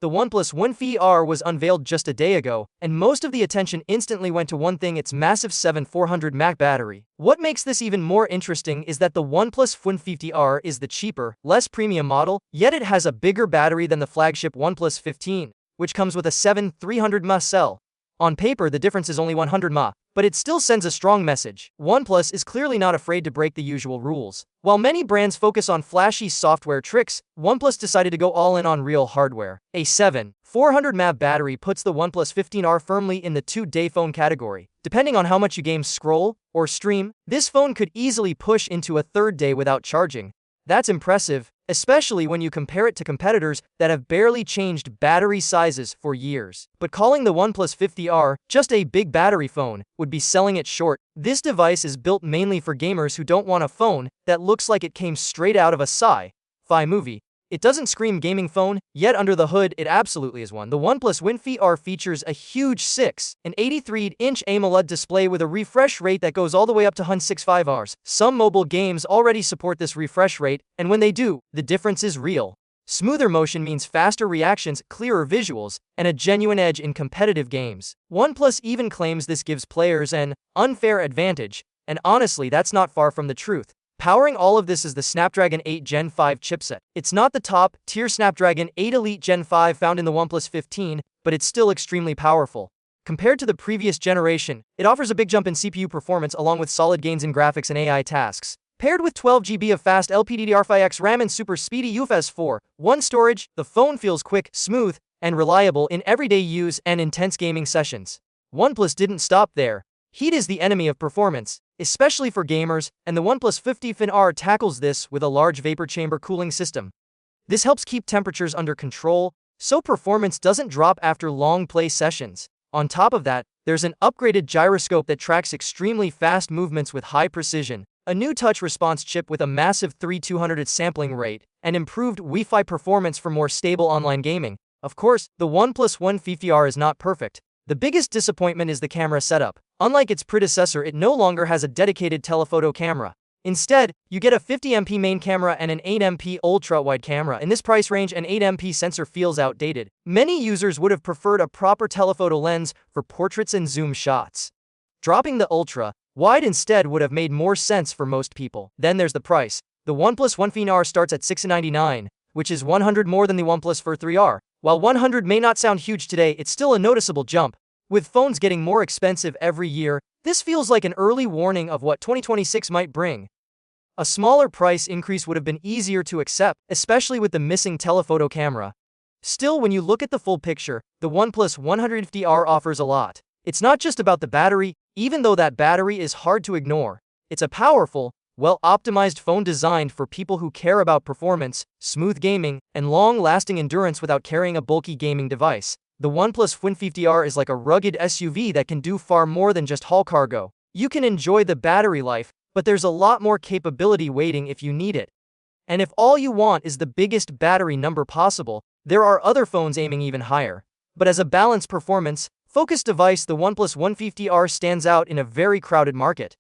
The OnePlus 15R was unveiled just a day ago, and most of the attention instantly went to one thing: its massive 7400 mAh battery. What makes this even more interesting is that the OnePlus 15R is the cheaper, less premium model, yet it has a bigger battery than the flagship OnePlus 15, which comes with a 7300 mAh cell. On paper, the difference is only 100 mAh, but it still sends a strong message. OnePlus is clearly not afraid to break the usual rules. While many brands focus on flashy software tricks, OnePlus decided to go all in on real hardware. A 7400 mAh battery puts the OnePlus 15R firmly in the two-day phone category. Depending on how much you game, scroll, or stream, this phone could easily push into a third day without charging. That's impressive, especially when you compare it to competitors that have barely changed battery sizes for years. But calling the OnePlus 50R just a big battery phone would be selling it short. This device is built mainly for gamers who don't want a phone that looks like it came straight out of a sci-fi movie. It doesn't scream gaming phone, yet under the hood it absolutely is one. The OnePlus 15R features a huge 6.83-inch AMOLED display with a refresh rate that goes all the way up to 165 Hz. Some mobile games already support this refresh rate, and when they do, the difference is real. Smoother motion means faster reactions, clearer visuals, and a genuine edge in competitive games. OnePlus even claims this gives players an unfair advantage, and honestly, that's not far from the truth. Powering all of this is the Snapdragon 8 Gen 5 chipset. It's not the top-tier Snapdragon 8 Elite Gen 5 found in the OnePlus 15, but it's still extremely powerful. Compared to the previous generation, it offers a big jump in CPU performance along with solid gains in graphics and AI tasks. Paired with 12 GB of fast LPDDR5X RAM and super speedy UFS 4.1 storage, the phone feels quick, smooth, and reliable in everyday use and intense gaming sessions. OnePlus didn't stop there. Heat is the enemy of performance, especially for gamers, and the OnePlus 15R tackles this with a large vapor chamber cooling system. This helps keep temperatures under control, so performance doesn't drop after long play sessions. On top of that, there's an upgraded gyroscope that tracks extremely fast movements with high precision, a new touch response chip with a massive 3200 sampling rate, and improved Wi-Fi performance for more stable online gaming. Of course, the OnePlus 15R is not perfect. The biggest disappointment is the camera setup. Unlike its predecessor, it no longer has a dedicated telephoto camera. Instead, you get a 50MP main camera and an 8MP ultra-wide camera. In this price range, an 8MP sensor feels outdated. Many users would have preferred a proper telephoto lens for portraits and zoom shots. Dropping the ultra-wide instead would have made more sense for most people. Then there's the price. The OnePlus 15R starts at $699, which is $100 more than the OnePlus 15R. While $100 may not sound huge today, it's still a noticeable jump. With phones getting more expensive every year, this feels like an early warning of what 2026 might bring. A smaller price increase would have been easier to accept, especially with the missing telephoto camera. Still, when you look at the full picture, the OnePlus 15R offers a lot. It's not just about the battery, even though that battery is hard to ignore. It's a powerful, well-optimized phone designed for people who care about performance, smooth gaming, and long-lasting endurance without carrying a bulky gaming device. The OnePlus 15R is like a rugged SUV that can do far more than just haul cargo. You can enjoy the battery life, but there's a lot more capability waiting if you need it. And if all you want is the biggest battery number possible, there are other phones aiming even higher. But as a balanced performance, focused device, the OnePlus 15R stands out in a very crowded market.